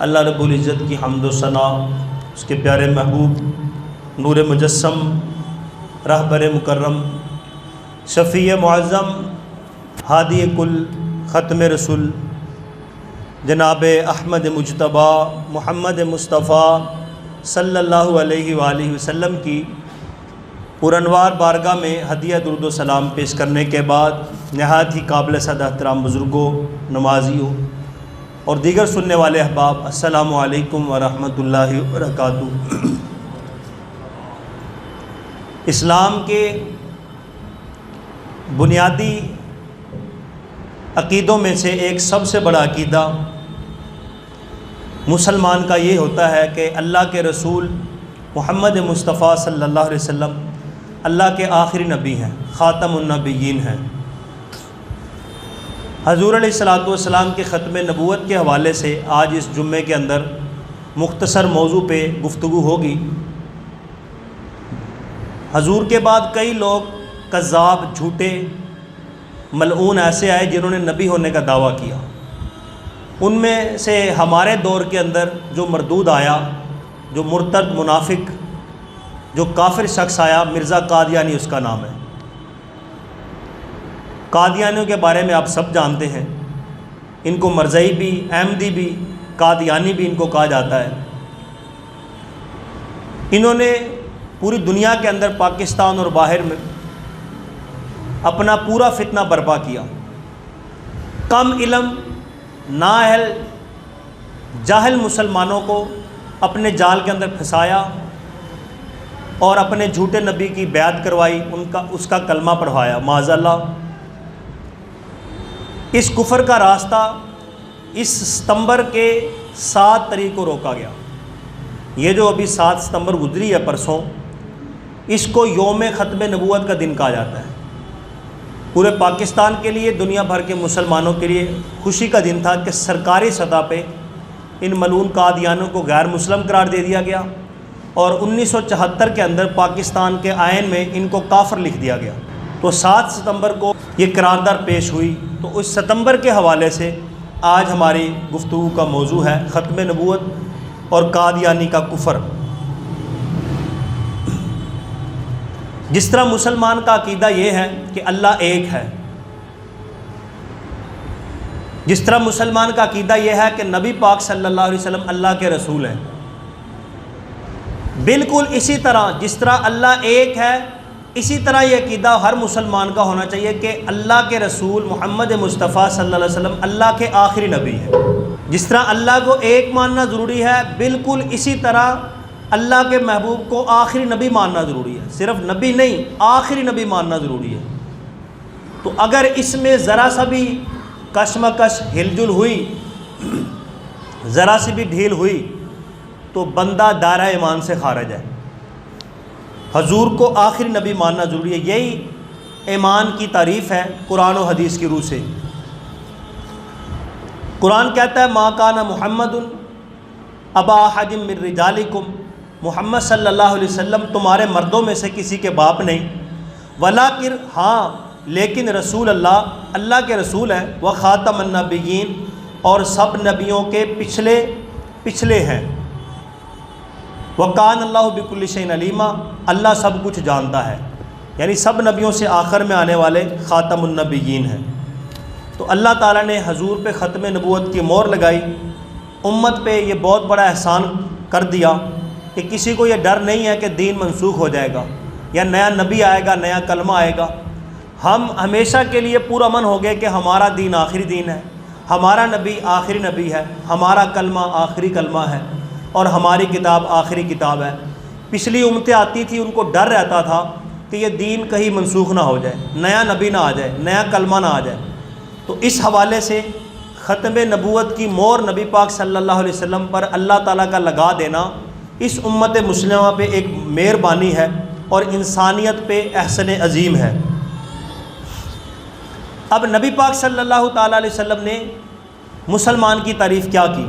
अल्लाह रब्बुल इज़्ज़त की हम्द व सना उसके प्यारे महबूब नूर मुजस्सम रहबर मुकर्रम शफ़ी मुअज़्ज़म हादी कुल ख़त्म रसूल जनाब अहमद मुज्तबा मोहम्मद मुस्तफ़ा सल्लल्लाहु अलैहि वसल्लम की पुरनवार बारगाह में हदिया दुरूद व सलाम पेश करने के बाद नहायत ही काबिल सद एहतराम बुज़ुर्गों, नमाजियों और दीगर सुनने वाले अहबाब, अस्सलामु अलैकुम व रहमतुल्लाहि व बरकातुहू। इस्लाम के बुनियादी अक़ीदों में से एक सबसे बड़ा अक़ीदा मुसलमान का ये होता है कि अल्लाह के रसूल मोहम्मद मुस्तफ़ा सल्लल्लाहु अलैहि वसल्लम अल्लाह के आखिरी नबी हैं, ख़ातमुन नबिय्यीन हैं। हज़ूर अलैहिस्सलातु वस्सलाम के ख़त्म नबूवत के हवाले से आज इस जुम्मे के अंदर मुख्तसर मौजू पे गुफ्तगू होगी। हजूर के बाद कई लोग कज़्ज़ाब, झूठे, मलऊन ऐसे आए जिन्होंने नबी होने का दावा किया। उनमें से हमारे दौर के अंदर जो मरदूद आया, जो मुर्तद, मुनाफिक, जो काफिर शख्स आया, मिर्ज़ा कादियानी उसका नाम है। कादियानियों के बारे में आप सब जानते हैं। इनको मरज़ई भी, अहमदी भी, कादियानी भी इनको कहा जाता है। इन्होंने पूरी दुनिया के अंदर, पाकिस्तान और बाहर में अपना पूरा फितना बर्पा किया। कम इल्म, नाअहल, जाहिल मुसलमानों को अपने जाल के अंदर फंसाया और अपने झूठे नबी की बैत करवाई, उसका कलमा पढ़वाया। माज़अल्लाह, इस कुफर का रास्ता इस सितंबर के 7 तारीख को रोका गया। ये जो अभी 7 सितंबर गुजरी है परसों, इसको यौम ख़त्म नबूवत का दिन कहा जाता है। पूरे पाकिस्तान के लिए, दुनिया भर के मुसलमानों के लिए खुशी का दिन था कि सरकारी सतह पे इन मलून कादियानों को गैर मुस्लिम करार दे दिया गया और 1974 के अंदर पाकिस्तान के आयन में इनको काफिर लिख दिया गया। तो 7 सितंबर को ये करारदाद पेश हुई। तो उस सितंबर के हवाले से आज हमारी गुफ्तगू का मौजू है ख़त्म नबूवत और कादियानी का कुफर। जिस तरह मुसलमान का अक़ीदा ये है कि अल्लाह एक है, जिस तरह मुसलमान का अक़ीदा ये है कि नबी पाक सल्लल्लाहु अलैहि वसल्लम अल्लाह के रसूल हैं, बिल्कुल इसी तरह जिस तरह अल्लाह एक है, इसी तरह ये अक़ीदा हर मुसलमान का होना चाहिए कि अल्लाह के रसूल मोहम्मद मुस्तफ़ा सल्लल्लाहु अलैहि वसल्लम अल्लाह के आखिरी नबी हैं। जिस तरह अल्लाह को एक मानना ज़रूरी है, बिल्कुल इसी तरह अल्लाह के महबूब को आखिरी नबी मानना ज़रूरी है। सिर्फ नबी नहीं, आखिरी नबी मानना ज़रूरी है। तो अगर इसमें ज़रा सा भी कशमकश, हिलजुल हुई, ज़रा सी भी ढील हुई, तो बंदा दायरा ईमान से खारिज है। हजूर को आखिरी नबी मानना ज़रूरी है। यही ईमान की तारीफ़ है कुरान और हदीस की रूह से। कुरान कहता है, मा काना मुहम्मदुन अबा अहदिम मिन रिजालिकुम, मोहम्मद सल्लल्लाहु अलैहि वसल्लम तुम्हारे मर्दों में से किसी के बाप नहीं, वलाकिन, हाँ लेकिन रसूल अल्लाह, अल्लाह के रसूल हैं, व ख़ातमुन नबिय्यीन, और सब नबियों के पिछले हैं। वकान अल्लाहु बिकुल्लि शैइन अलीमा, अल्लाह सब कुछ जानता है। यानी सब नबियों से आखिर में आने वाले ख़ातमुन नबिय्यीन हैं। तो अल्लाह ताला ने हजूर पे ख़त्म नबूवत की मोहर लगाई। उम्मत पे ये बहुत बड़ा एहसान कर दिया कि किसी को ये डर नहीं है कि दीन मनसूख हो जाएगा या नया नबी आएगा, नया कलमा आएगा। हम हमेशा के लिए पुरअमन हो गए कि हमारा दीन आखिरी दीन है, हमारा नबी आखिरी नबी है, हमारा कलमा आखिरी कलमा है और हमारी किताब आखिरी किताब है। पिछली उम्मतें आती थी, उनको डर रहता था कि ये दीन कहीं मनसूख ना हो जाए, नया नबी ना आ जाए, नया कलमा ना आ जाए। तो इस हवाले से ख़त्म नबूवत की मोहर नबी पाक सल्लल्लाहु अलैहि वसल्लम पर अल्लाह ताला का लगा देना इस उम्मत मुस्लिमा पे एक मेहरबानी है और इंसानियत पे एहसन अज़ीम है। अब नबी पाक सल्लल्लाहु ताला अलैहि वसल्लम ने मुसलमान की तारीफ़ क्या की।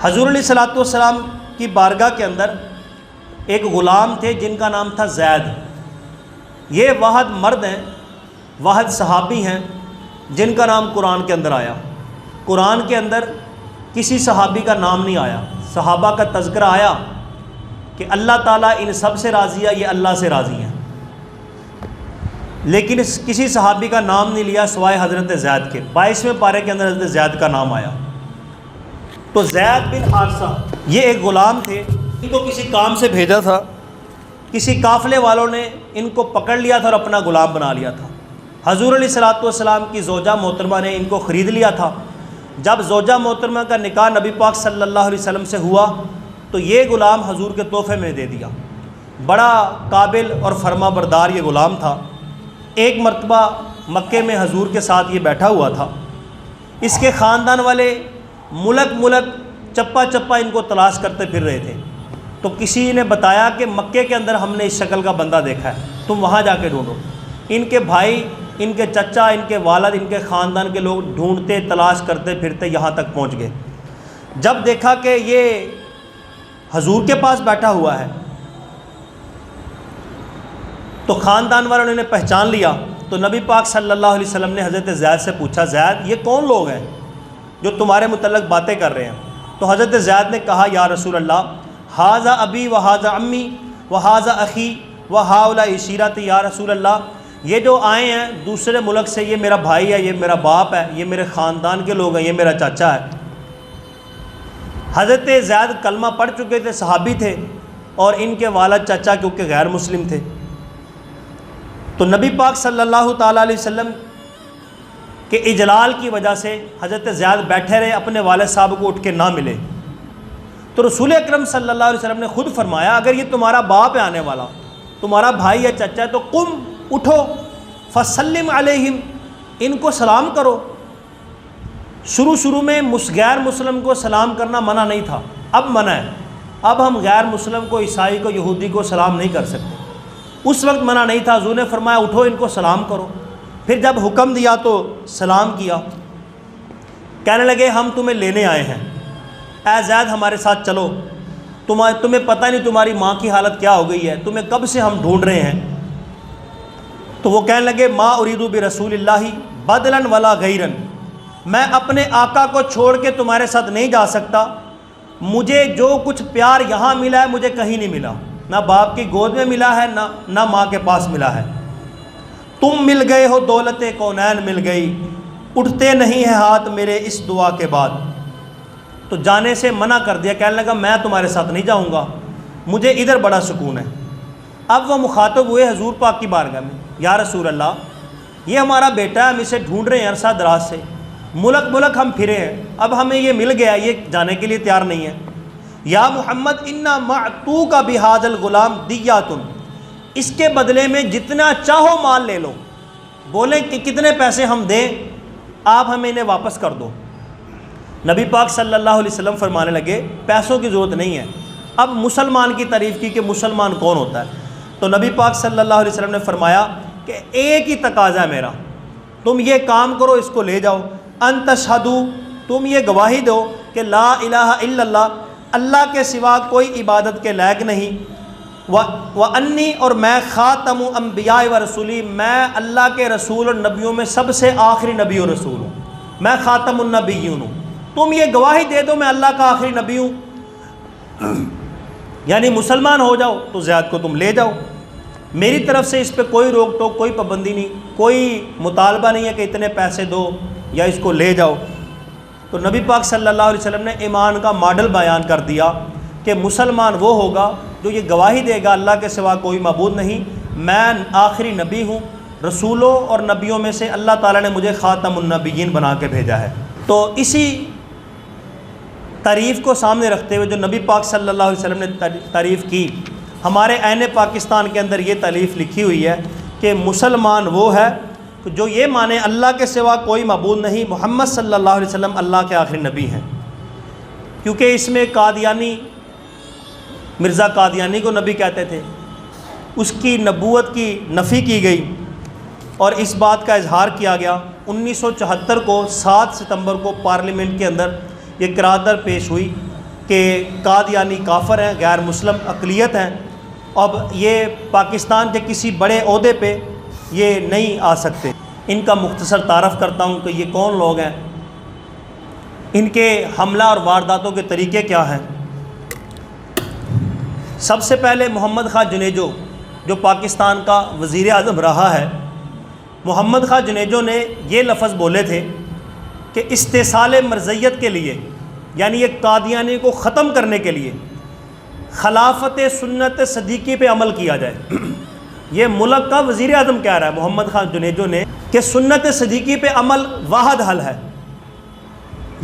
हज़ूर अलैहिस्सलातु वस्सलाम की बारगाह के अंदर एक ग़ुलाम थे जिनका नाम था ज़ैद। ये वाहद मर्द हैं, वाहद सहाबी हैं जिनका नाम कुरान के अंदर आया। कुरान के अंदर किसी सहाबी का नाम नहीं आया। सहाबा का तज़किरा आया कि अल्लाह ताला इन सब से राज़ी है, ये अल्लाह से राज़ी हैं, लेकिन किसी सहाबी का नाम नहीं लिया सिवाय हज़रत ज़ैद के। 22वें पारे के अंदर हज़रत ज़ैद का नाम आया। तो ज़ैद बिन हारिसा ये एक ग़ुलाम थे, इनको किसी काम से भेजा था, किसी काफ़िले वालों ने इनको पकड़ लिया था और अपना ग़ुलाम बना लिया था। हज़ूर अलैहिस्सलातु वस्सलाम की ज़ौजा मोहतरमा ने इनको ख़रीद लिया था। जब ज़ौजा मोहतरमा का निकाह नबी पाक सल्लल्लाहु अलैहि वसल्लम से हुआ तो ये ग़ुलाम हजूर के तोहफ़े में दे दिया। बड़ा काबिल और फरमा बरदार ये ग़ुलाम था। एक मरतबा मक्के में हजूर के साथ ये बैठा हुआ था। इसके ख़ानदान वाले मुलक मुलक चप्पा चप्पा इनको तलाश करते फिर रहे थे। तो किसी ने बताया कि मक्के के अंदर हमने इस शक्ल का बंदा देखा है, तुम वहाँ जाके ढूंढो। इनके भाई, इनके चचा, इनके वालिद, इनके ख़ानदान के लोग ढूंढते तलाश करते फिरते यहाँ तक पहुँच गए। जब देखा कि ये हजूर के पास बैठा हुआ है तो ख़ानदान वालों ने पहचान लिया। तो नबी पाक सल्लल्लाहु अलैहि वसल्लम ने हज़रत ज़ैद से पूछा, ज़ैद ये कौन लोग हैं जो तुम्हारे मुतल्लक़ बातें कर रहे हैं? तो हज़रत ज़ैद ने कहा, या रसूल अल्लाह, हाज़ा अबी व हाज़ा अम्मी व हाज़ा अख़ी व हाउला इशीरती। या रसूल अल्लाह, ये जो आए हैं दूसरे मुल्क से, ये मेरा भाई है, ये मेरा बाप है, ये मेरे ख़ानदान के लोग हैं, ये मेरा चाचा है। हज़रत ज़ैद कलमा पढ़ चुके थे, सहाबी थे, और इनके वालिद चाचा क्योंकि गैर मुस्लिम थे। तो नबी पाक सल्लल्लाहु ताला अलैहि वसल्लम के इजलाल की वजह से हज़रत ज़ैद बैठे रहे, अपने वालिद साहब को उठ के ना मिले। तो रसूल अकरम सल्लल्लाहु अलैहि वसल्लम ने खुद फरमाया, अगर ये तुम्हारा बाप है आने वाला, तुम्हारा भाई या चाचा है, तो कुम, उठो, फसल्लिम अलैहिम, इनको सलाम करो। शुरू में गैर मुस्लिम को सलाम करना मना नहीं था, अब मना है। अब हम गैर मुस्लिम को, ईसाई को, यहूदी को सलाम नहीं कर सकते। उस वक्त मना नहीं था। हुज़ूर ने फरमाया उठो, इनको सलाम करो। फिर जब हुक्म दिया तो सलाम किया। कहने लगे, हम तुम्हें लेने आए हैं, ऐ ज़ैद हमारे साथ चलो, तुम्हें पता नहीं तुम्हारी माँ की हालत क्या हो गई है, तुम्हें कब से हम ढूंढ रहे हैं। तो वो कहने लगे, मा उरीदु बि रसूलिल्लाहि बदलन वला गैरन, मैं अपने आका को छोड़ के तुम्हारे साथ नहीं जा सकता। मुझे जो कुछ प्यार यहाँ मिला है मुझे कहीं नहीं मिला, ना बाप की गोद में मिला है, ना माँ के पास मिला है। तुम मिल गए हो, दौलते कौनैन मिल गई, उठते नहीं है हाथ मेरे इस दुआ के बाद। तो जाने से मना कर दिया। कहने लगा, मैं तुम्हारे साथ नहीं जाऊँगा, मुझे इधर बड़ा सुकून है। अब वह मुखातब हुए हजूर पाक की बारगाह में, या रसूल अल्लाह, ये हमारा बेटा है, हम इसे ढूंढ रहे हैं अरसा दराज से, मुल्क मुल्क हम फिरे हैं, अब हमें ये मिल गया, ये जाने के लिए तैयार नहीं है। या मोहम्मद, इन्ना मातू का बिहादल गुलाम दियातुन, इसके बदले में जितना चाहो माल ले लो। बोले कि कितने पैसे हम दें, आप हमें इन्हें वापस कर दो। नबी पाक सल्लल्लाहु अलैहि वसल्लम फरमाने लगे, पैसों की ज़रूरत नहीं है। अब मुसलमान की तारीफ़ की कि मुसलमान कौन होता है। तो नबी पाक सल्लल्लाहु अलैहि वसल्लम ने फरमाया कि एक ही तकाज़ा है मेरा, तुम ये काम करो, इसको ले जाओ। अन तशहदू, तुम ये गवाही दो कि ला इलाहा इल्लल्लाह, अल्लाह के सिवा कोई इबादत के लायक नहीं, व अन्नी, और मैं ख़ातमु अम्बिया व रसूली, मैं अल्लाह के रसूल और नबियों में सबसे आखिरी नबी और रसूल हूँ, मैं ख़ातमुन नबिय्यीन हूँ। तुम ये गवाही दे दो मैं अल्लाह का आखिरी नबी हूँ, यानी मुसलमान हो जाओ तो ज़ैद को तुम ले जाओ। मेरी तरफ से इस पर कोई रोक टोक, कोई पाबंदी नहीं, कोई मुतालबा नहीं है कि इतने पैसे दो या इसको ले जाओ। तो नबी पाक सल्लल्लाहु अलैहि वसल्लम ने ईमान का मॉडल बयान कर दिया कि मुसलमान वो होगा जो ये गवाही देगा अल्लाह के सिवा कोई मबूद नहीं, मैं आखिरी नबी हूँ, रसूलों और नबियों में से अल्लाह ताला ने मुझे ख़ातमुन नबिय्यीन बना के भेजा है। तो इसी तारीफ़ को सामने रखते हुए जो नबी पाक सल्लल्लाहु अलैहि वसल्लम ने तारीफ़ की, हमारे ऐन पाकिस्तान के अंदर ये तारीफ़ लिखी हुई है कि मुसलमान वो है जो ये माने अल्लाह के सिवा कोई मबूद नहीं, मोहम्मद सल्लल्लाहु अलैहि वसल्लम अल्लाह के आखिरी नबी हैं। क्योंकि इसमें कादियानी, मिर्ज़ा कादियानी को नबी कहते थे, उसकी नबूवत की नफ़ी की गई और इस बात का इजहार किया गया। 1974 को 7 सितंबर को पार्लियामेंट के अंदर ये करारदाद पेश हुई कि कादियानी काफ़र हैं, गैर मुस्लिम अक़लियत हैं, अब ये पाकिस्तान के किसी बड़े ओहदे पे ये नहीं आ सकते। इनका मुख्तसर तारफ़ करता हूँ कि ये कौन लोग हैं। इनके हमला और वारदातों के तरीक़े क्या हैं। सबसे पहले मोहम्मद ख़ां जुनेजो जो पाकिस्तान का वज़ीर आज़म रहा है, मोहम्मद ख़ां जुनेजो ने ये लफ्ज़ बोले थे कि इस्तेसाल मरज़ियत के लिए, यानी एक कादियानी को ख़त्म करने के लिए खिलाफत सुन्नत सदीक़ी पे अमल किया जाए। ये मुल्क का वज़ीर आज़म कह रहा है मोहम्मद ख़ां जुनेजो ने कि सुन्नत सदीक़ी पे अमल वाहिद हल है,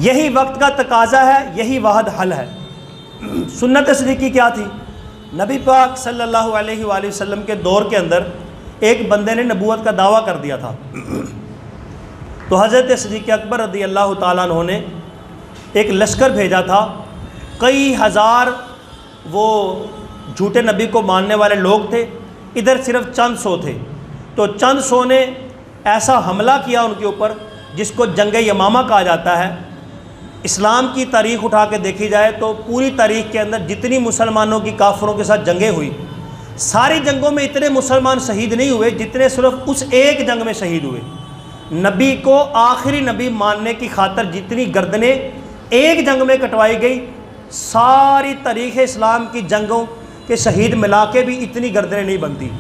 यही वक्त का तकाज़ा है, यही वाहिद हल है। सुन्नत सदीक़ी क्या थी? नबी पाक सल्लल्लाहु अलैहि वसल्लम के दौर के अंदर एक बंदे ने नबूवत का दावा कर दिया था, तो हज़रत सिद्दीक़ अकबर रज़ी अल्लाह ताला अन्हु ने एक लश्कर भेजा था। कई हज़ार वो झूठे नबी को मानने वाले लोग थे, इधर सिर्फ चंद सौ थे। तो चंद सौ ने ऐसा हमला किया उनके ऊपर जिसको जंग यमामा कहा जाता है। इस्लाम की तारीख़ उठा के देखी जाए तो पूरी तारीख़ के अंदर जितनी मुसलमानों की काफिरों के साथ जंगें हुई, सारी जंगों में इतने मुसलमान शहीद नहीं हुए जितने सिर्फ उस एक जंग में शहीद हुए। नबी को आखिरी नबी मानने की खातर जितनी गर्दनें एक जंग में कटवाई गई, सारी तारीख़ इस्लाम की जंगों के शहीद मिला के भी इतनी गर्दनें नहीं बनती।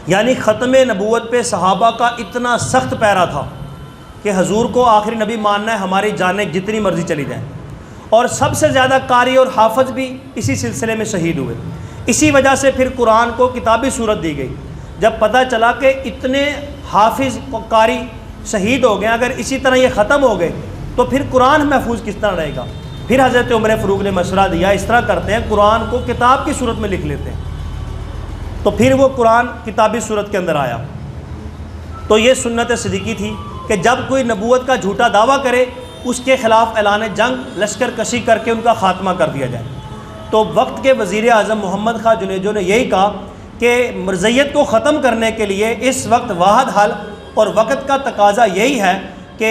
यानी ख़त्म नबूवत पे सहाबा का इतना सख्त पैरा था कि हजूर को आखिरी नबी मानना है, हमारी जानें जितनी मर्ज़ी चली जाएँ। और सबसे ज़्यादा कारी और हाफज भी इसी सिलसिले में शहीद हुए। इसी वजह से फिर कुरान को किताबी सूरत दी गई। जब पता चला कि इतने हाफिज़ कारी शहीद हो गए, अगर इसी तरह ये ख़त्म हो गए तो फिर कुरान महफूज किस तरह रहेगा। फिर हज़रत उमर फ़ारूक ने मशवरा दिया, इस तरह करते हैं कुरान को किताब की सूरत में लिख लेते हैं। तो फिर वो कुरान किताबी सूरत के अंदर आया। तो ये सुन्नत सिद्दीक़ी थी कि जब कोई नबूवत का झूठा दावा करे उसके ख़िलाफ़ ऐलान जंग, लश्कर कशी करके उनका ख़ात्मा कर दिया जाए। तो वक्त के वज़ीर आज़म मोहम्मद ख़ां जुनेजो ने यही कहा कि मरज़ियत को ख़त्म करने के लिए इस वक्त वाहिद हल और वक्त का तकाज़ा यही है कि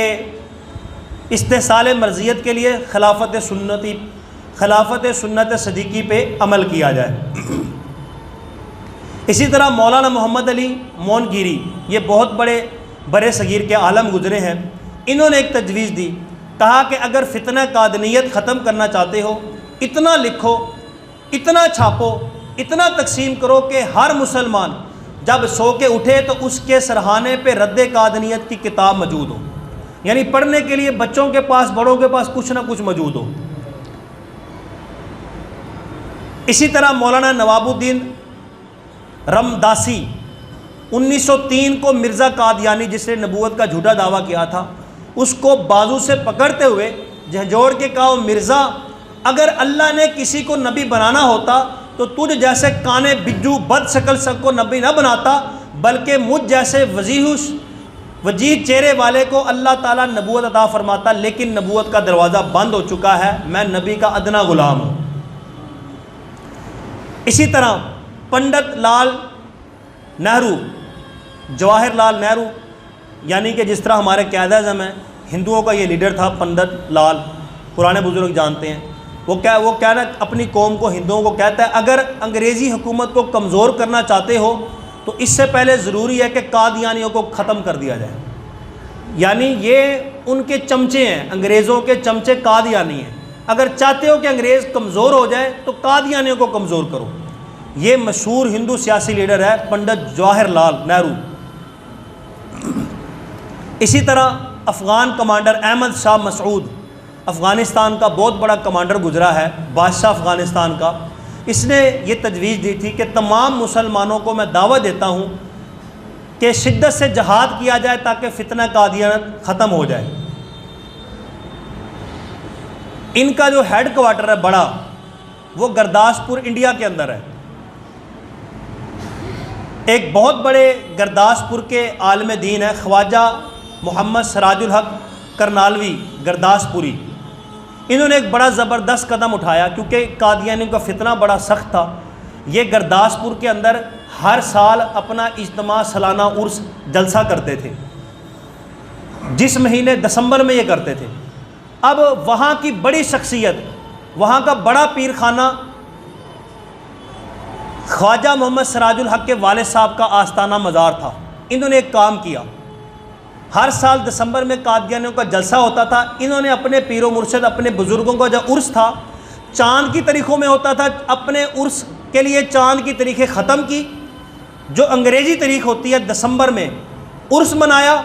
इस्तेसाल मरज़ियत के लिए खिलाफत सुन्नत सदीक़ी पे अमल किया जाए। इसी तरह मौलाना मोहम्मद अली मोनगिरी, ये बहुत बड़े सगीर के आलम गुजरे हैं, इन्होंने एक तजवीज़ दी। कहा कि अगर फितना कादनियत ख़त्म करना चाहते हो, इतना लिखो, इतना छापो, इतना तकसीम करो कि हर मुसलमान जब सो के उठे तो उसके सरहाने पे रद्द कादनियत की किताब मौजूद हो। यानी पढ़ने के लिए बच्चों के पास, बड़ों के पास कुछ ना कुछ मौजूद हो। इसी तरह मौलाना नवाबुद्दीन रमदासी 1903 को मिर्ज़ा कादियानी जिसने नबूवत का झूठा दावा किया था, उसको बाजू से पकड़ते हुए झंझोड़ के कहा, मिर्ज़ा अगर अल्लाह ने किसी को नबी बनाना होता तो तुझ जैसे काने बिज्जू बदशक्ल सबको नबी न बनाता, बल्कि मुझ जैसे वजीह चेहरे वाले को अल्लाह ताला नबूवत अता फरमाता। लेकिन नबूवत का दरवाज़ा बंद हो चुका है, मैं नबी का अदना ग़ुलाम हूँ। इसी तरह पंडित लाल नेहरू, जवाहर लाल नेहरू, यानी कि जिस तरह हमारे क़ायद-ए-आज़म हैं, हिंदुओं का ये लीडर था पंडित लाल, पुराने बुज़ुर्ग जानते हैं। वो कहना अपनी कौम को, हिंदुओं को कहता है, अगर अंग्रेज़ी हुकूमत को कमज़ोर करना चाहते हो तो इससे पहले ज़रूरी है कि कादियानियों को ख़त्म कर दिया जाए। यानी ये उनके चमचे हैं, अंग्रेज़ों के चमचे कादियानी हैं। अगर चाहते हो कि अंग्रेज़ कमज़ोर हो जाए तो कादियानियों को कमज़ोर करो। ये मशहूर हिंदू सियासी लीडर है पंडित जवाहर लाल नेहरू। इसी तरह अफ़गान कमांडर अहमद शाह मसूद, अफ़गानिस्तान का बहुत बड़ा कमांडर गुजरा है, बादशाह अफ़गानिस्तान का। इसने ये तजवीज़ दी थी कि तमाम मुसलमानों को मैं दावत देता हूँ कि शिद्दत से जहाद किया जाए ताकि फितना कादियानत ख़त्म हो जाए। इनका जो हेड क्वार्टर है बड़ा, वो गुरदासपुर इंडिया के अंदर है। एक बहुत बड़े गुरदासपुर के आलिम दीन है ख्वाजा मोहम्मद सिराजुल हक करनालवी गुरदासपुरी। इन्होंने एक बड़ा ज़बरदस्त कदम उठाया क्योंकि कादियानियों का फितना बड़ा सख्त था। ये गुरदासपुर के अंदर हर साल अपना इज्तिमा सालाना उर्स जलसा करते थे, जिस महीने दिसंबर में ये करते थे। अब वहाँ की बड़ी शख्सियत, वहाँ का बड़ा पीर खाना ख्वाजा मोहम्मद सिराजुल हक के वालिद साहब का आस्ताना मज़ार था। इन्होंने एक काम किया, हर साल दिसंबर में कादियानियों का जलसा होता था। इन्होंने अपने पीरो मुर्शद, अपने बुज़ुर्गों का जो उर्स था चाँद की तारीख़ों में होता था, अपने उर्स के लिए चाँद की तारीखें ख़त्म की। जो अंग्रेज़ी तारीख़ होती है दिसंबर में उर्स मनाया।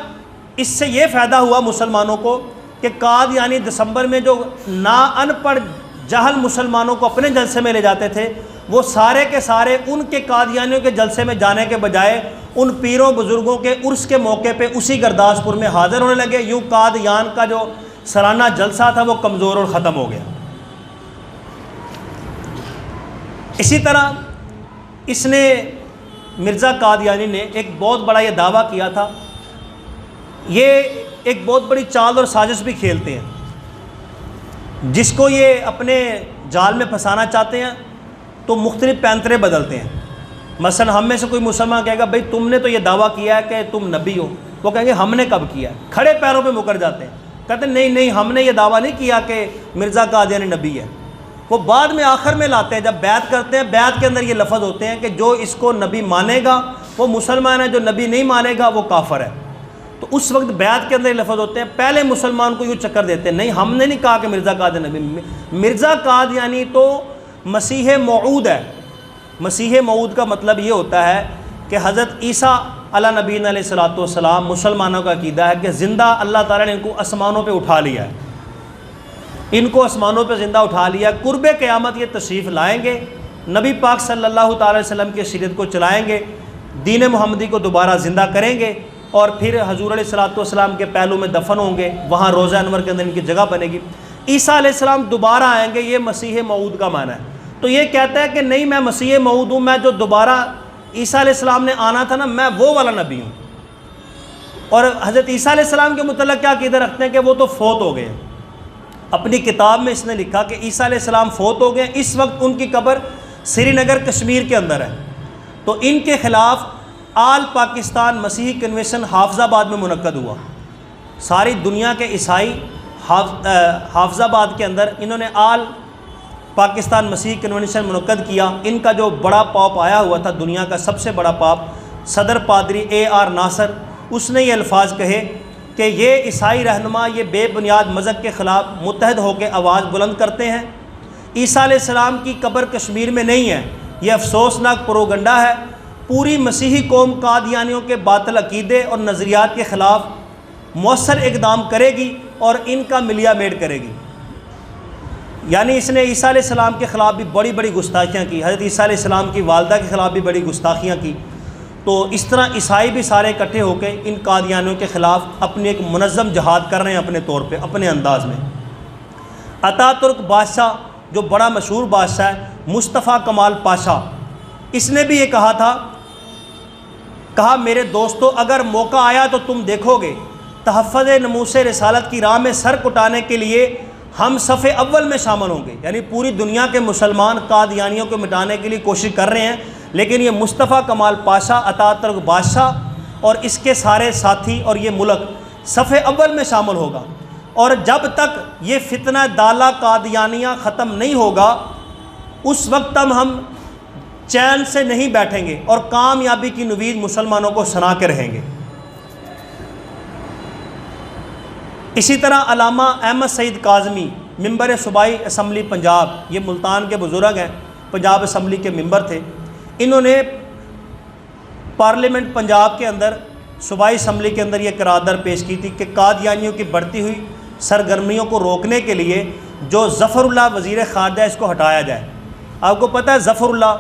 इससे ये फ़ायदा हुआ मुसलमानों को कि कादियानी दिसंबर में जो ना अनपढ़ जहल मुसलमानों को अपने जलसे में ले जाते थे, वो सारे के सारे उनके कादियानियों के जलसे में जाने के बजाय उन पीरों बुज़ुर्गों के उर्स के मौके पे उसी गुरदासपुर में हाज़िर होने लगे। यूँ कादियान का जो सालाना जलसा था वो कमज़ोर और ख़त्म हो गया। इसी तरह इसने मिर्ज़ा कादियानी ने एक बहुत बड़ा ये दावा किया था। ये एक बहुत बड़ी चाल और साजिश भी खेलते हैं, जिसको ये अपने जाल में फंसाना चाहते हैं तो मुख्तलिफ पैंतरे बदलते हैं। मसलन हम में से कोई मुसलमान कहेगा भाई तुमने तो ये दावा किया है कि तुम नबी हो, वो कहेंगे हमने कब किया है, खड़े पैरों पे मुकर जाते हैं, कहते नहीं नहीं हमने ये दावा नहीं किया कि मिर्ज़ा कादियानी नबी है। वो बाद में आखिर में लाते हैं, जब बैत करते हैं बैत के अंदर ये लफ्ज़ होते हैं कि जो इसको नबी मानेगा वो मुसलमान है, जो नबी नहीं मानेगा वो काफिर है। तो उस वक्त बैत के अंदर ये लफ्ज़ होते हैं। पहले मुसलमान को यूँ चक्कर देते हैं, नहीं हमने नहीं कहा कि मिर्ज़ा कादियानी नबी। मिर्ज़ा कादियानी तो मसीह मऊद है। मसीह मऊद का मतलब ये होता है कि हज़रत ईसा अला नबीना अलैहिस्सलातु वस्सलाम, मुसलमानों का अक़ीदा है कि ज़िंदा अल्लाह ताला ने इनको आसमानों पे उठा लिया है, इनको आसमानों पे ज़िंदा उठा लिया। कुर्बे क़यामत ये तशरीफ़ लाएंगे, नबी पाक सल्लल्लाहु अलैहि वसल्लम के शरीयत को चलाएँगे, दीन मुहम्मदी को दोबारा ज़िंदा करेंगे और फिर हज़ूर अलैहिस्सलातु वस्सलाम के पहलू में दफन होंगे, वहाँ रोज़ा अनवर के अंदर इनकी जगह बनेगी। ईसा अलैहिस्सलाम दोबारा आएंगे, ये मसीह मऊद का माना है। तो ये कहता है कि नहीं मैं मसीह मऊद हूँ, मैं जो दोबारा ईसा अलैहिस्सलाम ने आना था ना, मैं वो वाला नबी हूँ। और हज़रत ईसा अलैहिस्सलाम के मुतल्लिक़ क्या अक़ीदा रखते हैं कि वो तो फ़ौत हो गए। अपनी किताब में इसने लिखा कि ईसा अलैहिस्सलाम फ़ौत हो गए, इस वक्त उनकी कब्र श्रीनगर कश्मीर के अंदर है। तो इनके ख़िलाफ़ आल पाकिस्तान मसीही कन्वेंशन हाफिज़ाबाद में मुनक्कद हुआ। सारी दुनिया के ईसाई हाफिज़ाबाद के अंदर इन्होंने आल पाकिस्तान मसीही कन्वेंशन मुनक्कद किया। इनका जो बड़ा पाप आया हुआ था, दुनिया का सबसे बड़ा पाप, सदर पादरी AR नासर, उसने ये अल्फाज कहे कि ये ईसाई रहनुमा ये बेबुनियाद मज़हब के ख़िलाफ़ मुत्तहद होकर आवाज़ बुलंद करते हैं। ईसा अलैहिस्सलाम की कब्र कश्मीर में नहीं है, ये अफसोसनाक प्रोगंडा है। पूरी मसीही कौम कादियानियों के बातिल अक़ीदे और नज़रियात के ख़िलाफ़ मौसर इक़दाम करेगी और इनका मिलिया मेड करेगी। यानी इसने ईसा अलैहिस्सलाम के ख़िलाफ़ भी बड़ी बड़ी गुस्ताखियाँ की, हज़रत ईसा अलैहिस्सलाम की वालदा के ख़िलाफ़ भी बड़ी गुस्ताखियाँ की। तो इस तरह ईसाई भी सारे इकट्ठे होकर इन कादियानियों के ख़िलाफ़ अपने एक मुनज़्ज़म जहाद कर रहे हैं, अपने तौर पे, अपने अंदाज़ में। अतातुर्क बादशाह जो बड़ा मशहूर बादशाह है, मुस्तफ़ा कमाल पाशा, इसने भी ये कहा था, कहा मेरे दोस्तों अगर मौका आया तो तुम देखोगे तहफ़्फ़ुज़ नमूस रिसालत की राह में सर कुटाने के लिए हम सफ़े अव्वल में शामिल होंगे। यानी पूरी दुनिया के मुसलमान कादियानियों को मिटाने के लिए कोशिश कर रहे हैं, लेकिन ये मुस्तफ़ा कमाल पाशा अतातुर्क बादशाह और इसके सारे साथी और ये मुल्क सफ़े अव्वल में शामिल होगा। और जब तक ये फितना दाला कादियानियाँ ख़त्म नहीं होगा उस वक्त तक हम चैन से नहीं बैठेंगे और कामयाबी की उम्मीद मुसलमानों को सुना के रहेंगे। इसी तरह अल्लामा अहमद सईद काज़मी मिंबर सूबाई असम्बली पंजाब, ये मुल्तान के बुज़ुर्ग हैं, पंजाब असम्बली के मिंबर थे। इन्होंने पार्लियामेंट पंजाब के अंदर सूबाई असम्बली के अंदर ये करारदाद पेश की थी कि कादियानियों की बढ़ती हुई सरगर्मियों को रोकने के लिए जो ज़फ़रुल्लाह वज़ीर ख़ारजा इसको हटाया जाए। आपको पता है ज़फ़रुल्लाह,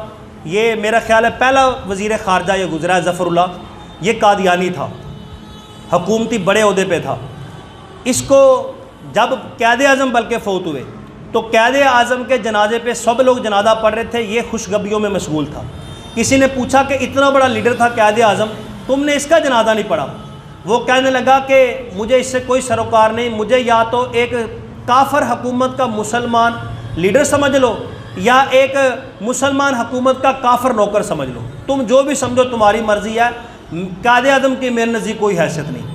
ये मेरा ख़्याल है पहला वज़ीर ख़ारजा ये गुज़रा है ज़फ़रुल्लाह, ये कादियानी था, हुकूमती बड़े ओहदे पे था। इसको जब क़ायदे आज़म बल्कि फ़ौत हुए तो क़ायदे आज़म के जनाजे पे सब लोग जनाजा पढ़ रहे थे, ये खुशगबियों में मशगूल था। किसी ने पूछा कि इतना बड़ा लीडर था क़ायदे आज़म, तुमने इसका जनाजा नहीं पढ़ा? वो कहने लगा कि मुझे इससे कोई सरोकार नहीं, मुझे या तो एक काफर हुकूमत का मुसलमान लीडर समझ लो या एक मुसलमान हुकूमत का काफर नौकर समझ लो, तुम जो भी समझो तुम्हारी मर्ज़ी है, क़ायदे आज़म की मेरे नज़दीक कोई हैसियत नहीं।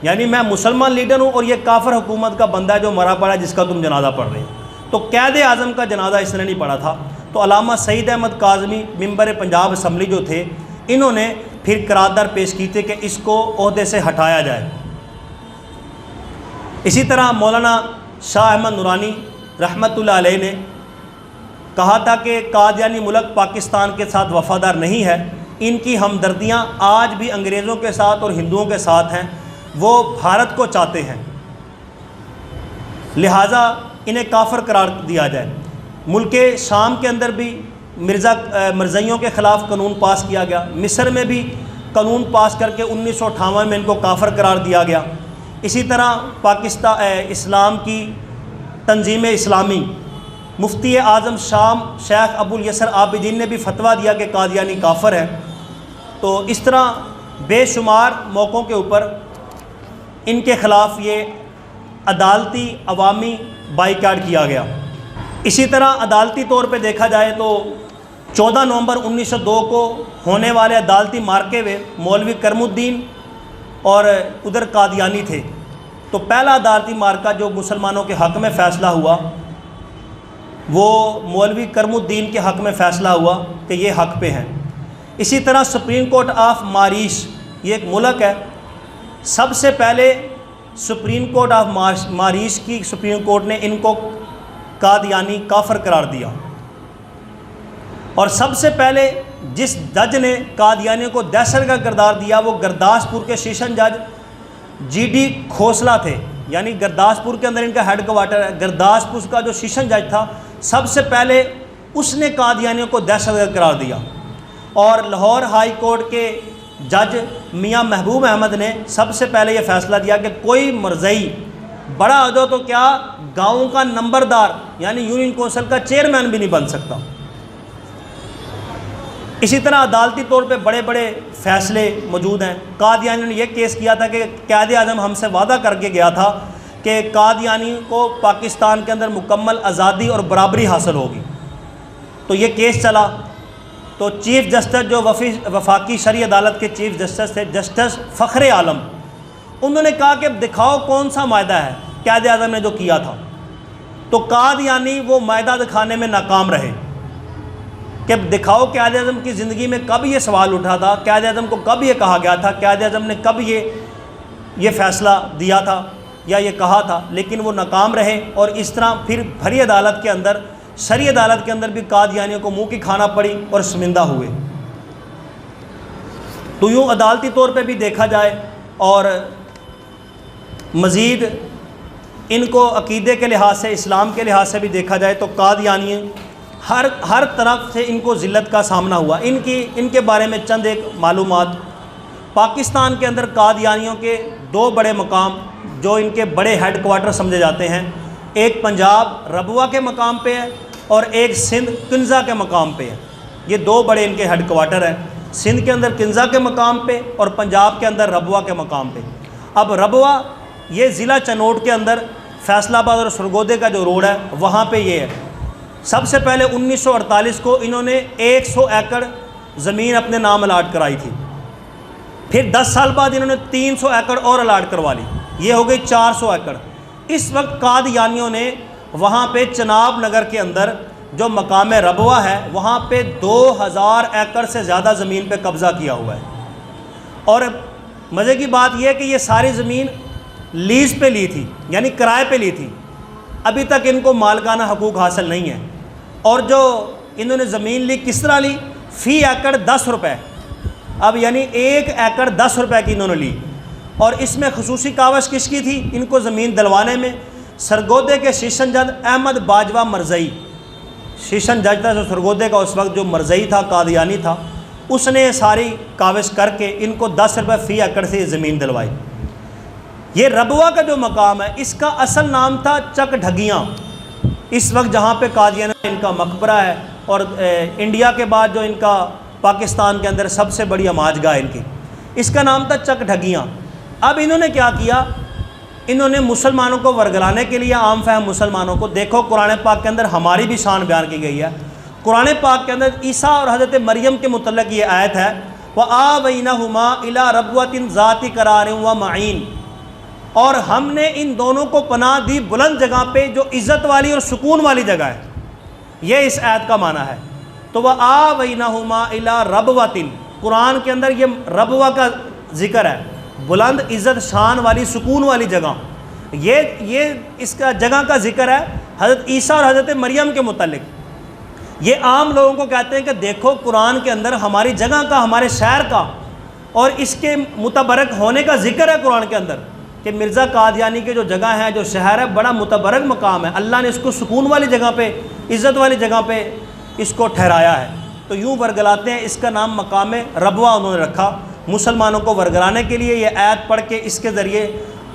यानी मैं मुसलमान लीडर हूँ और ये काफर हुकूमत का बंदा है जो मरा पड़ा है जिसका तुम जनाजा पढ़ रहे हो। तो क़ायदे आज़म का जनाजा इसने नहीं पढ़ा था। तो अल्लामा सईद अहमद काज़मी मिंबर पंजाब असम्बली जो थे, इन्होंने फिर करारदाद पेश की थी कि इसको ओहदे से हटाया जाए। इसी तरह मौलाना शाह अहमद नूरानी रहमतुल्लाह अलैह ने कहा था कि कादियानी मुल्क पाकिस्तान के साथ वफ़ादार नहीं है, इनकी हमदर्दियाँ आज भी अंग्रेज़ों के साथ और हिंदुओं के साथ हैं, वो भारत को चाहते हैं, लिहाजा इन्हें काफिर करार दिया जाए। मुल्क शाम के अंदर भी मिर्ज़ाइयों के ख़िलाफ़ कानून पास किया गया, मिस्र में भी कानून पास करके 1958 में इनको काफिर करार दिया गया। इसी तरह पाकिस्तान इस्लाम की तंजीम इस्लामी मुफ्ती आज़म शाम शेख अबुल यसर आबिदीन ने भी फतवा दिया कि कादियानी काफिर है। तो इस तरह बेशुमार मौक़ों के ऊपर इनके ख़िलाफ़ ये अदालती अवामी बाइकाट किया गया। इसी तरह अदालती तौर पे देखा जाए तो 14 नवंबर 1902 को होने वाले अदालती मार्के में मौलवी करमुद्दीन और उधर कादियानी थे। तो पहला अदालती मार्का जो मुसलमानों के हक़ में फ़ैसला हुआ वो मौलवी करमुद्दीन के हक़ में फ़ैसला हुआ कि ये हक़ पे हैं। इसी तरह सुप्रीम कोर्ट ऑफ मारीश, ये एक मुल्क है, सबसे पहले सुप्रीम कोर्ट ऑफ मारीश की सुप्रीम कोर्ट ने इनको कादियानी काफिर करार दिया। और सबसे पहले जिस जज ने कादियानियों को दहशतगर्द करार दिया वो गुरदासपुर के सेशन जज जीडी खोसला थे, यानी गुरदासपुर के अंदर इनका हेड क्वार्टर है। गुरदासपुर का जो सेशन जज था सबसे पहले उसने कादियानियों को दहशतगर्द करार दिया। और लाहौर हाई कोर्ट के जज मियां महबूब अहमद ने सबसे पहले ये फ़ैसला दिया कि कोई मरज़ई बड़ा अहदा तो क्या गाँव का नंबरदार यानी यूनियन कौंसिल का चेयरमैन भी नहीं बन सकता। इसी तरह अदालती तौर पे बड़े बड़े फ़ैसले मौजूद हैं। कादियानी ने यह केस किया था कि क़ायद आज़म हमसे वादा करके गया था कि कादियानी को पाकिस्तान के अंदर मुकम्मल आज़ादी और बराबरी हासिल होगी। तो ये केस चला तो चीफ़ जस्टिस जो वफाकी शरई अदालत के चीफ़ जस्टिस थे जस्टिस फ़ख्र आलम, उन्होंने कहा कि दिखाओ कौन सा मायदा है क़ायद आज़म ने जो किया था। तो कादियानी वो मायदा दिखाने में नाकाम रहे कि दिखाओ क़ायद आज़म की ज़िंदगी में कब ये सवाल उठा था, क़ायद आज़म को कब ये कहा गया था, क़ायद आज़म ने कब ये फ़ैसला दिया था या ये कहा था, लेकिन वो नाकाम रहे। और इस तरह फिर भरी अदालत के अंदर शरई अदालत के अंदर भी कादियानियों को मुँह की खाना पड़ी और शर्मिंदा हुए। तो यूँ अदालती तौर पे भी देखा जाए और मज़ीद इनको अक़ीदे के लिहाज से इस्लाम के लिहाज से भी देखा जाए तो कादियानी हर तरफ से इनको ज़िल्लत का सामना हुआ। इनके बारे में चंद एक मालूमात। पाकिस्तान के अंदर कादियानियों के दो बड़े मकाम जो इनके बड़े हेड क्वार्टर समझे जाते हैं, एक पंजाब रबवा के मकाम पे है और एक सिंध किन्ज़ा के मकाम पे है। ये दो बड़े इनके हेड क्वार्टर हैं, सिंध के अंदर किन्ज़ा के मकाम पे और पंजाब के अंदर रबवा के मकाम पे। अब रबवा ये ज़िला चनोट के अंदर फैसलाबाद और सरगोदे का जो रोड है वहाँ पे ये है। सबसे पहले 1948 को इन्होंने 100 एकड़ ज़मीन अपने नाम अलाट कराई थी। फिर 10 साल बाद इन्होंने 300 एकड़ और अलाट करवा ली, ये हो गई 400 एकड़। इस वक्त कादियानियों ने वहाँ पे चनाब नगर के अंदर जो मकाम रबवा है वहाँ पे 2000 एकड़ से ज़्यादा ज़मीन पे कब्ज़ा किया हुआ है। और मज़े की बात यह है कि ये सारी ज़मीन लीज़ पे ली थी, यानी किराए पे ली थी। अभी तक इनको मालकाना हकूक़ हासिल नहीं है। और जो इन्होंने ज़मीन ली किस तरह ली, फ़ी एकड़ 10 रुपये। अब यानी 1 एकड़ 10 रुपये की इन्होंने ली। और इसमें खसूसी कावश किसकी थी इनको ज़मीन दिलवाने में? सरगोदे के सेशन जज अहमद बाजवा मरज़ई, सेशन जज था जो सरगोदे का उस वक्त जो मरज़ई था कादियानी था, उसने सारी कावश करके इनको 10 रुपये फ़ी एकड़ से ज़मीन दिलवाई। ये रबवा का जो मकाम है इसका असल नाम था चक ढगियाँ। इस वक्त जहाँ पे कादियाना इनका मकबरा है और इंडिया के बाद जो इनका पाकिस्तान के अंदर सबसे बड़ी अमाजगाह इनकी, इसका नाम था चक ढगियाँ। अब इन्होंने क्या किया, इन्होंने मुसलमानों को वर्गलाने के लिए, आम फहम मुसलमानों को, देखो कुरान पाक के अंदर हमारी भी शान बयान की गई है। कुरान पाक के अंदर ईसा और हज़रत मरियम के मुतल्लिक़ ये आयत है, व आवैनहुमा इला रबवतिन ज़ाति करार व मईन, और हमने इन दोनों को पनाह दी बुलंद जगह पे जो इज़्ज़त वाली और सुकून वाली जगह है। ये इस आयत का माना है। तो वह आवैनहुमा इला रबवतिन, कुरान के अंदर ये रबवा का जिक्र है, बुलंद इज़्ज़त शान वाली सुकून वाली जगह। ये इसका जगह का जिक्र है हज़रत ईसा और हज़रत मरियम के मुतालिक। ये आम लोगों को कहते हैं कि देखो कुरान के अंदर हमारी जगह का, हमारे शहर का और इसके मुतबरक होने का जिक्र है कुरान के अंदर कि मिर्ज़ा कादियानी के जो जगह है, जो शहर है, बड़ा मुतबरक मकाम है। अल्लाह ने इसको सुकून वाली जगह पे, इज़्ज़त वाली जगह पे इसको ठहराया है। तो यूँ वर्गलाते हैं, इसका नाम मकाम रबवा उन्होंने रखा मुसलमानों को वर्गलाने के लिए। ये आयत पढ़ के इसके ज़रिए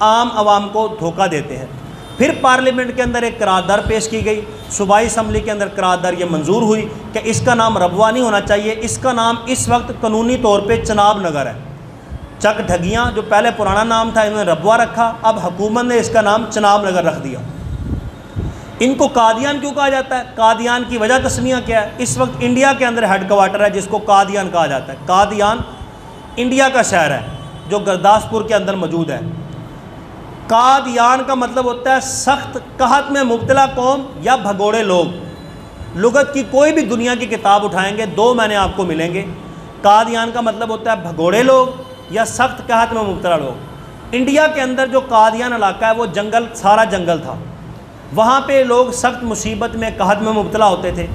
आम आवाम को धोखा देते हैं। फिर पार्लियामेंट के अंदर एक करारदार पेश की गई, सूबाई असम्बली के अंदर करारदार ये मंजूर हुई कि इसका नाम रबवा नहीं होना चाहिए, इसका नाम इस वक्त कानूनी तौर पे चनाब नगर है। चक ढगियाँ जो पहले पुराना नाम था इन्होंने रबवा रखा, अब हुकूमत ने इसका नाम चनाब नगर रख दिया। इनको कादियान क्यों कहा जाता है? कादियान की वजह तस्मिया क्या है? इस वक्त इंडिया के अंदर हेड क्वार्टर है जिसको कादियान कहा जाता है। कादियान इंडिया का शहर है जो गुरदासपुर के अंदर मौजूद है। कादियान का मतलब होता है सख्त कहत में मुब्तला कौम या भगोड़े लोग। लुगत की कोई भी दुनिया की किताब उठाएंगे, दो मैंने आपको मिलेंगे। कादियान का मतलब होता है भगोड़े लोग या सख्त कहत में मुब्तला लोग। इंडिया के अंदर जो कादियान इलाका है वो जंगल, सारा जंगल था। वहाँ पे लोग सख्त मुसीबत में, कहत में मुब्तला होते थे।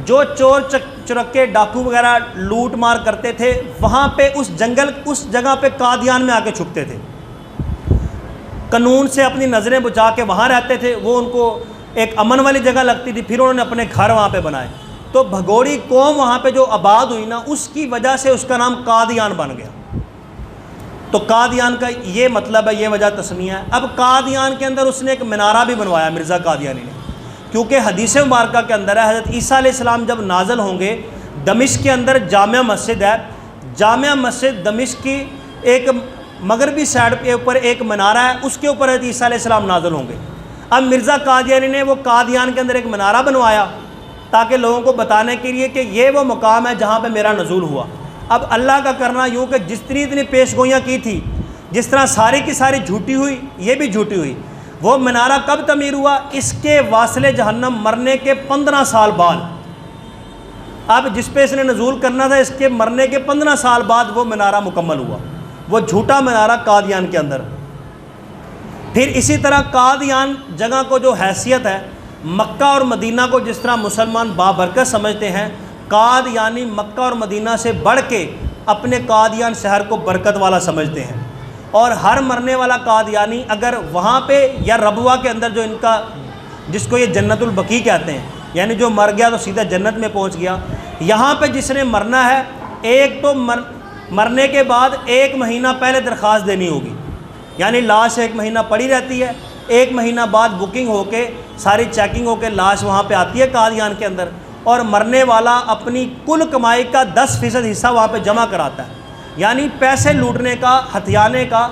जो चोर चुरक्के, डाकू वगैरह लूट मार करते थे, वहाँ पे उस जंगल, उस जगह पे कादियान में आके छुपते थे। कानून से अपनी नज़रें बुझा के वहाँ रहते थे। वो उनको एक अमन वाली जगह लगती थी, फिर उन्होंने अपने घर वहाँ पे बनाए। तो भगोड़ी कौम वहाँ पे जो आबाद हुई ना, उसकी वजह से उसका नाम कादियान बन गया। तो कादियान का ये मतलब है, ये वजह तस्मिया है। अब कादियान के अंदर उसने एक मीनारा भी बनवाया मिर्ज़ा कादियानी ने, क्योंकि हदीस मुबारक के अंदर है हज़रत ईसा अलैहिस्सलाम जब नाज़िल होंगे, दमिश्क के अंदर जामिया मस्जिद है। जामिया मस्जिद दमिश्क की एक मगरबी साइड के ऊपर एक मीनारा है, उसके ऊपर हज़रत ईसा अलैहिस्सलाम नाज़िल होंगे। अब मिर्ज़ा कादियानी ने वो कादियान के अंदर एक मीनारा बनवाया ताकि लोगों को बताने के लिए कि ये वो मकाम है जहाँ पे मेरा नज़ूल हुआ। अब अल्लाह का करना यूँ कि जितनी इतनी पेशगोइयाँ की थी, जिस तरह सारी की सारी झूठी हुई, ये भी झूठी हुई। वो मीनारा कब तमीर हुआ? इसके वासिले जहन्नम मरने के 15 साल बाद। अब जिस पे इसने नज़ूल करना था, इसके मरने के 15 साल बाद वो मीनारा मुकम्मल हुआ, वो झूठा मीनारा कादियान के अंदर। फिर इसी तरह कादियान जगह को जो हैसियत है, मक्का और मदीना को जिस तरह मुसलमान बाबरकत समझते हैं, कादियानी मक्का और मदीना से बढ़ के अपने कादियान शहर को बरकत वाला समझते हैं। और हर मरने वाला कादियानी अगर वहाँ पे या रबवा के अंदर जो इनका, जिसको ये जन्नतुल बकी कहते हैं, यानी जो मर गया तो सीधा जन्नत में पहुँच गया, यहाँ पे जिसने मरना है, एक तो मरने के बाद 1 महीना पहले दरख्वास्त देनी होगी, यानी लाश 1 महीना पड़ी रहती है। 1 महीना बाद बुकिंग होके, सारी चेकिंग होके लाश वहाँ पे आती है कादियान के अंदर, और मरने वाला अपनी कुल कमाई का 10% हिस्सा वहाँ पे जमा कराता है। यानी पैसे लूटने का, हथियाने का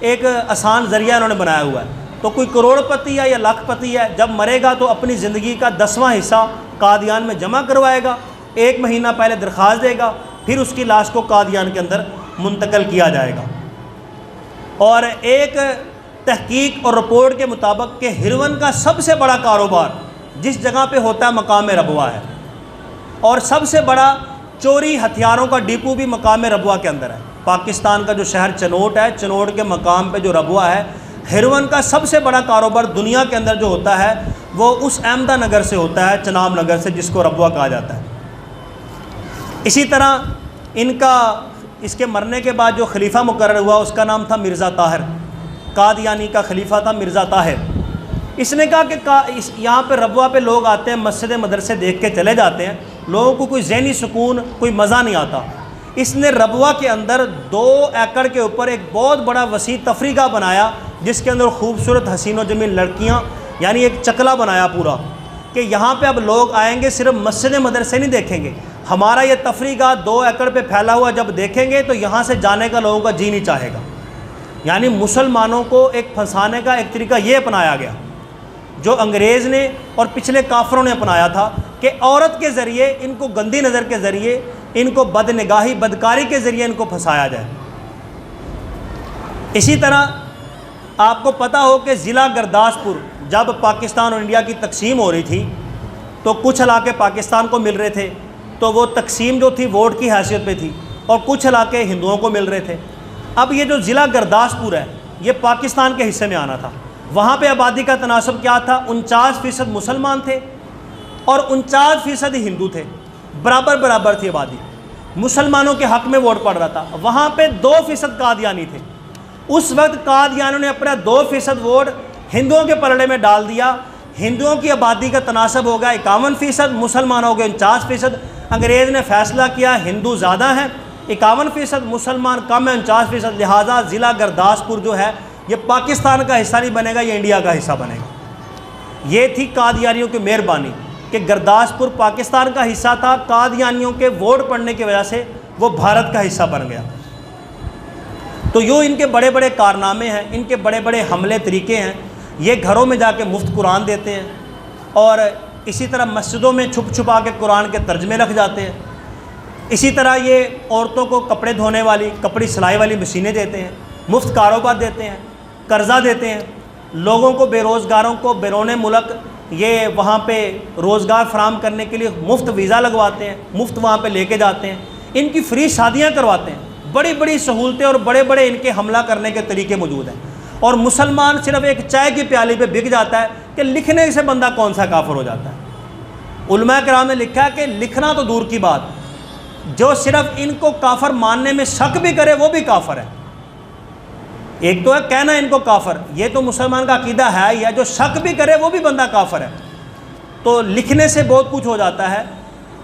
एक आसान ज़रिया इन्होंने बनाया हुआ है। तो कोई करोड़पति है या लाखपति है, जब मरेगा तो अपनी ज़िंदगी का 10वां हिस्सा कादियान में जमा करवाएगा, 1 महीना पहले दरख्वास्त देगा, फिर उसकी लाश को कादियान के अंदर मुंतकल किया जाएगा। और एक तहकीक और रिपोर्ट के मुताबिक कि हिरवन का सबसे बड़ा कारोबार जिस जगह पे होता है मकाम रबवा है, और सबसे बड़ा चोरी हथियारों का डिपो भी मकाम रबवा के अंदर है। पाकिस्तान का जो शहर चनोट है, चनोट के मकाम पे जो रबवा है, हिरवन का सबसे बड़ा कारोबार दुनिया के अंदर जो होता है वो उस अहमदा नगर से होता है, चनाब नगर से, जिसको रबवा कहा जाता है। इसी तरह इनका, इसके मरने के बाद जो खलीफा मुकर्रर हुआ उसका नाम था मिर्ज़ा ताहिर। कादियानी का खलीफा था मिर्ज़ा ताहिर। इसने कहा कि यहाँ पे रबवा पे लोग आते हैं, मस्जिद मदरसे देख के चले जाते हैं, लोगों को कोई ज़हनी सुकून, कोई मज़ा नहीं आता। इसने रबवा के अंदर 2 एकड़ के ऊपर एक बहुत बड़ा वसी तफरीगा बनाया, जिसके अंदर खूबसूरत हसीन व जमील लड़कियाँ, यानी एक चकला बनाया पूरा, कि यहाँ पे अब लोग आएंगे, सिर्फ मस्जिद मदरसे नहीं देखेंगे, हमारा ये तफरीगा 2 एकड़ पे फैला हुआ जब देखेंगे तो यहाँ से जाने का लोगों का जी नहीं चाहेगा। यानी मुसलमानों को एक फंसाने का एक तरीका ये अपनाया गया जो अंग्रेज़ ने और पिछले काफरों ने अपनाया था, कि औरत के ज़रिए, इनको गंदी नज़र के ज़रिए, इनको बदनिगाही, बदकारी के ज़रिए इनको फंसाया जाए। इसी तरह आपको पता हो कि ज़िला गुरदासपुर जब पाकिस्तान और इंडिया की तकसीम हो रही थी तो कुछ इलाके पाकिस्तान को मिल रहे थे, तो वो तकसीम जो थी वोट की हैसियत पे थी, और कुछ इलाके हिंदुओं को मिल रहे थे। अब ये जो ज़िला गुरदासपुर है ये पाकिस्तान के हिस्से में आना था, वहाँ पे आबादी का तनासब क्या था? 49% मुसलमान थे और 49% हिंदू थे, बराबर बराबर थी आबादी, मुसलमानों के हक़ में वोट पड़ रहा था। वहाँ पे 2% कादियानी थे। उस वक्त कादियानियों ने अपना 2% वोट हिंदुओं के पलड़े में डाल दिया। हिंदुओं की आबादी का तनासब हो गया 51%, मुसलमान हो गए 49%। अंग्रेज़ ने फ़ैसला किया हिंदू ज़्यादा हैं, 51%, मुसलमान कम है 49%, लिहाजा ज़िला गुरदासपुर जो है ये पाकिस्तान का हिस्सा नहीं बनेगा, ये इंडिया का हिस्सा बनेगा। ये थी कादियानियों की मेहरबानी कि गुरदासपुर पाकिस्तान का हिस्सा था, कादियानियों के वोट पड़ने की वजह से वो भारत का हिस्सा बन गया। तो यूँ इनके बड़े बड़े कारनामे हैं, इनके बड़े बड़े हमले तरीके हैं। ये घरों में जाके मुफ्त कुरान देते हैं और इसी तरह मस्जिदों में छुप छुपा के कुरान के तर्जमे रख जाते हैं। इसी तरह ये औरतों को कपड़े धोने वाली, कपड़ी सिलाई वाली मशीनें देते हैं, मुफ्त कारोबार देते हैं, कर्ज़ा देते हैं, लोगों को, बेरोज़गारों को बैरून मुल्क ये वहाँ पे रोज़गार फराहम करने के लिए मुफ्त वीज़ा लगवाते हैं, मुफ्त वहाँ पे लेके जाते हैं, इनकी फ्री शादियाँ करवाते हैं। बड़ी बड़ी सहूलतें और बड़े बड़े इनके हमला करने के तरीके मौजूद हैं। और मुसलमान सिर्फ एक चाय की प्याली पे बिक जाता है कि लिखने से बंदा कौन सा काफिर हो जाता है। उलमा किराम ने लिखा कि लिखना तो दूर की बात, जो सिर्फ इनको काफिर मानने में शक भी करे वो भी काफिर है। एक तो है कहना इनको काफिर, ये तो मुसलमान का अकीदा है, या जो शक भी करे वो भी बंदा काफिर है। तो लिखने से बहुत कुछ हो जाता है,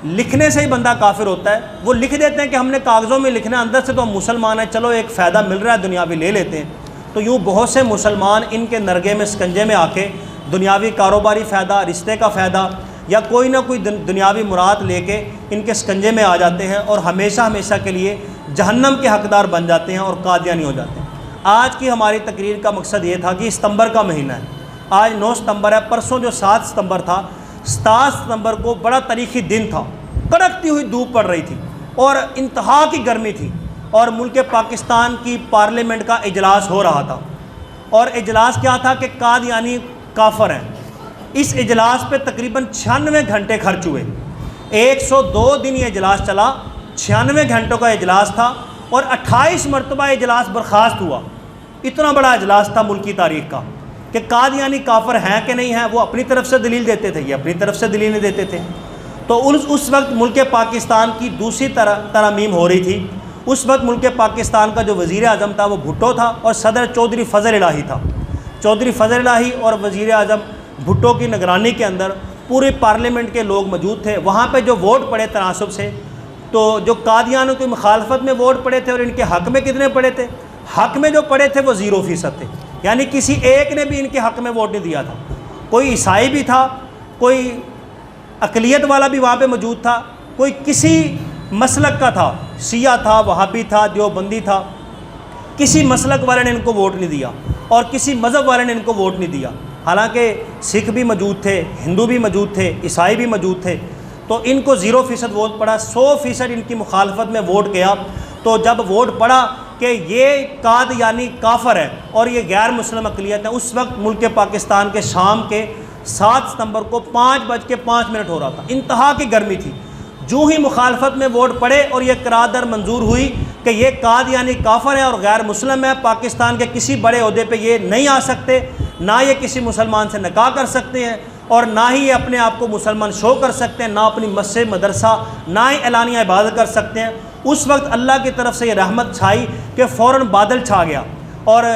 लिखने से ही बंदा काफिर होता है। वो लिख देते हैं कि हमने कागज़ों में लिखना, अंदर से तो हम मुसलमान हैं, चलो एक फ़ायदा मिल रहा है दुनियावी ले लेते हैं। तो यूँ बहुत से मुसलमान इनके नरगे में, स्कंजे में आके दुनियावी कारोबारी फ़ायदा, रिश्ते का फ़ायदा या कोई ना कोई दुनियावी मुराद लेके इनके स्कंजे में आ जाते हैं और हमेशा हमेशा के लिए जहन्नम के हकदार बन जाते हैं और कादियानी हो जाते हैं। आज की हमारी तकरीर का मकसद ये था कि सितंबर का महीना है, आज 9 सितंबर है, परसों जो 7 सितंबर था, 7 सितंबर को बड़ा तारीख़ी दिन था। कड़कती हुई धूप पड़ रही थी और इंतहा की गर्मी थी और मुल्क पाकिस्तान की पार्लियामेंट का इजलास हो रहा था। और इजलास क्या था कि कादियानी काफिर हैं। इस इजलास पे तकरीबन 96 घंटे खर्च हुए, 102 दिन ये इजलास चला, 96 घंटों का इजलास था और 28 मरतबा इजलास बर्खास्त हुआ। इतना बड़ा इजलास था मुल्क की तारीख़ का कि कादियानी काफिर हैं कि नहीं हैं, वो अपनी तरफ से दलील देते थे, ये अपनी तरफ से दलीलें देते थे। तो उस वक्त मुल्क पाकिस्तान की दूसरी तरमीम हो रही थी। उस वक्त मुल्क पाकिस्तान का जो वज़ीर आज़म था वो भुट्टो था और सदर चौधरी फ़ज़ल इलाही था। चौधरी फ़ज़ल इलाही और वज़ीर आज़म भुट्टो की निगरानी के अंदर पूरे पार्लियामेंट के लोग मौजूद थे। वहाँ पे जो वोट पड़े तनासब से, तो जो कादियानों की मुखालफत में वोट पड़े थे और इनके हक़ में कितने पड़े थे? हक़ में जो पड़े थे वो 0% थे, यानी किसी एक ने भी इनके हक़ में वोट नहीं दिया था। कोई ईसाई भी था, कोई अक़लियत वाला भी वहाँ पर मौजूद था, कोई किसी मसलक का था, शिया था, वहाबी था, देवबंदी था, किसी मसलक वाले ने इनको वोट नहीं दिया और किसी मज़हब वाले ने इनको वोट नहीं दिया। हालांकि सिख भी मौजूद थे, हिंदू भी मौजूद थे, ईसाई भी मौजूद थे। तो इनको 0% वोट पड़ा, 100% इनकी मुखालफत में वोट गया। तो जब वोट पड़ा कि ये कादियानी काफिर है और ये गैर मुस्लिम अक़लियत है, उस वक्त मुल्क पाकिस्तान के शाम के 7 सितंबर को 5:05 हो रहा था, इंतहा की गर्मी थी। जो ही मुखालफत में वोट पड़े और ये करारदाद मंजूर हुई कि ये कादियानी काफिर है और गैर मुस्लिम है, पाकिस्तान के किसी बड़े ओहदे पे ये नहीं आ सकते, ना ये किसी मुसलमान से निकाह कर सकते हैं और ना ही ये अपने आप को मुसलमान शो कर सकते हैं, ना अपनी मस्जिद मदरसा, ना ही एलानिया इबादत कर सकते हैं। उस वक्त अल्लाह की तरफ से ये रहमत छाई कि फ़ौरन बादल छा गया। और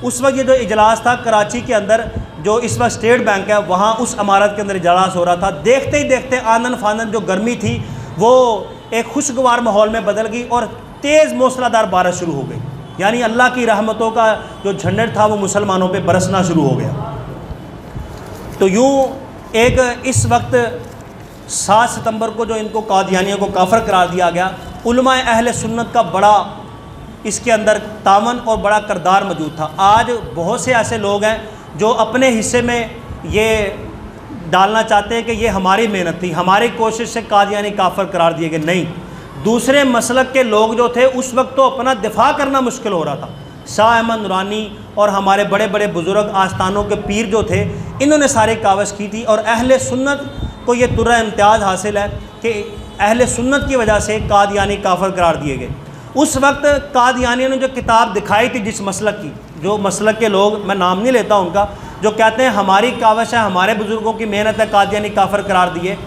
उस वक्त ये जो इजलास था कराची के अंदर, जो इस वक्त स्टेट बैंक है, वहाँ उस इमारत के अंदर इजलास हो रहा था। देखते ही देखते आनन फानन जो गर्मी थी वो एक खुशगवार माहौल में बदल गई और तेज़ मूसलाधार बारिश शुरू हो गई। यानी अल्लाह की रहमतों का जो झंडर था वो मुसलमानों पे बरसना शुरू हो गया। तो यूँ एक इस वक्त 7 सितंबर को जो इनको कादियानियों को काफिर करार दिया गया, उलमाए अहले सुन्नत का बड़ा इसके अंदर तावन और बड़ा किरदार मौजूद था। आज बहुत से ऐसे लोग हैं जो अपने हिस्से में ये डालना चाहते हैं कि ये हमारी मेहनत थी, हमारी कोशिश से कादियानी काफिर करार दिए गए। नहीं, दूसरे मसलक के लोग जो थे उस वक्त तो अपना दिफा करना मुश्किल हो रहा था। शाह अहमद नूरानी और हमारे बड़े बड़े बुज़ुर्ग आस्थानों के पीर जो थे, इन्होंने सारी कावश की थी और अहले सुन्नत को ये तुर्रा इम्तियाज़ हासिल है कि अहले सुन्नत की वजह से कादियानी काफिर करार दिए गए। उस वक्त कादियानियों ने जो किताब दिखाई थी जिस मसलक की, जो मसलक के लोग, मैं नाम नहीं लेता उनका, जो कहते हैं हमारी काविश है, हमारे बुज़ुर्गों की मेहनत है, कादियानी काफिर करार दिए,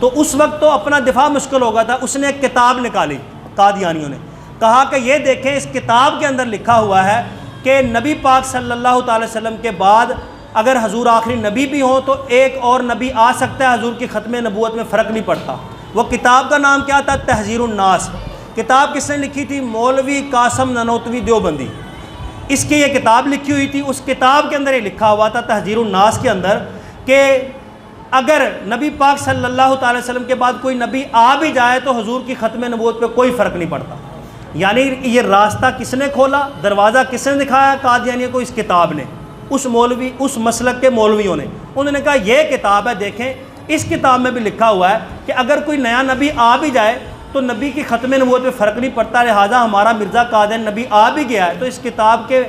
तो उस वक्त तो अपना दिफा मुश्किल हो गया था। उसने एक किताब निकाली, कादियानियों ने कहा कि ये देखें, इस किताब के अंदर लिखा हुआ है कि नबी पाक सल्लल्लाहु अलैहि वसल्लम के बाद अगर हजूर आखिरी नबी भी हों तो एक और नबी आ सकता है, हजूर की ख़त्म नबूवत में फ़र्क नहीं पड़ता। वो किताब का नाम क्या था? तहज़ीरुन नास। किताब किसने लिखी थी? मौलवी कासम ननौतवी देवबंदी, इसकी ये किताब लिखी हुई थी। उस किताब के अंदर ये लिखा हुआ था तहज़ीरुन नास के अंदर कि अगर नबी पाक सल्लल्लाहु अलैहि वसल्लम के बाद कोई नबी आ भी जाए तो हजूर की ख़त्म नबूवत पे कोई फ़र्क नहीं पड़ता। यानी ये रास्ता किसने खोला, दरवाज़ा किसने दिखाया? कादियानियों को इस किताब ने, उस मौलवी, उस मसलक के मौलवियों ने। उन्होंने कहा ये किताब है, देखें इस किताब में भी लिखा हुआ है कि अगर कोई नया नबी आ भी जाए तो नबी की ख़त्म नबूवत में फ़र्क नहीं पड़ता, लिहाजा हमारा मिर्ज़ा कादियान नबी आ भी गया है तो इस किताब के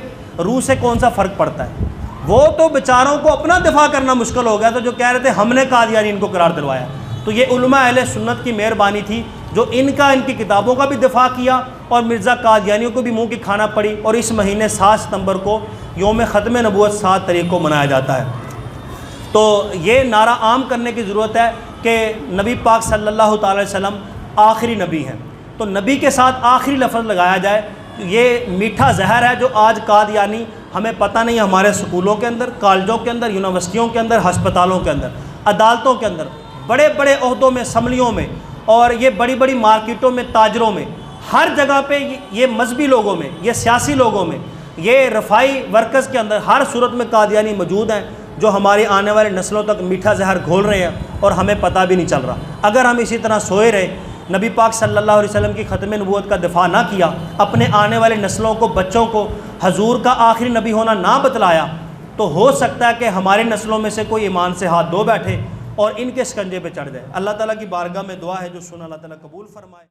रूह से कौन सा फ़र्क पड़ता है। वो तो बेचारों को अपना दिफा करना मुश्किल हो गया, तो जो कह रहे थे हमने कादियानी इनको करार दिलवाया। तो ये उलमा अहले सुन्नत की मेहरबानी थी जो इनकी किताबों का भी दिफा किया और मिर्ज़ा कादियानियों को भी मुँह की खाना पड़ी। और इस महीने 7 सितंबर को योम ख़त्म नबूवत 7 तारीख को मनाया जाता है। तो ये नारा आम करने की ज़रूरत है कि नबी पाक सल्लल्लाहु अलैहि वसल्लम आखिरी नबी हैं, तो नबी के साथ आखिरी लफ्ज़ लगाया जाए। ये मीठा जहर है जो आज कादियानी, हमें पता नहीं, हमारे स्कूलों के अंदर, कॉलेजों के अंदर, यूनिवर्सिटियों के अंदर, हस्पतालों के अंदर, अदालतों के अंदर, बड़े बड़े ओहदों में, असम्बलियों में, और ये बड़ी बड़ी मार्केटों में, ताजरों में, हर जगह पे ये मजहबी लोगों में, ये सियासी लोगों में, ये रफ़ाई वर्कर्स के अंदर हर सूरत में कादियानी मौजूद हैं जो हमारी आने वाली नस्लों तक मीठा जहर घोल रहे हैं और हमें पता भी नहीं चल रहा। अगर हम इसी तरह सोए रहे, नबी पाक सल्लल्लाहु अलैहि वसल्लम की ख़त्म नबूवत का दिफा ना किया, अपने आने वाले नस्लों को, बच्चों को हजूर का आखिरी नबी होना ना बतलाया, तो हो सकता है कि हमारी नस्लों में से कोई ईमान से हाथ धो बैठे और इनके शिकंजे पे चढ़ जाए। अल्लाह ताला की बारगाह में दुआ है जो सुना अल्लाह ताला कबूल फरमाए।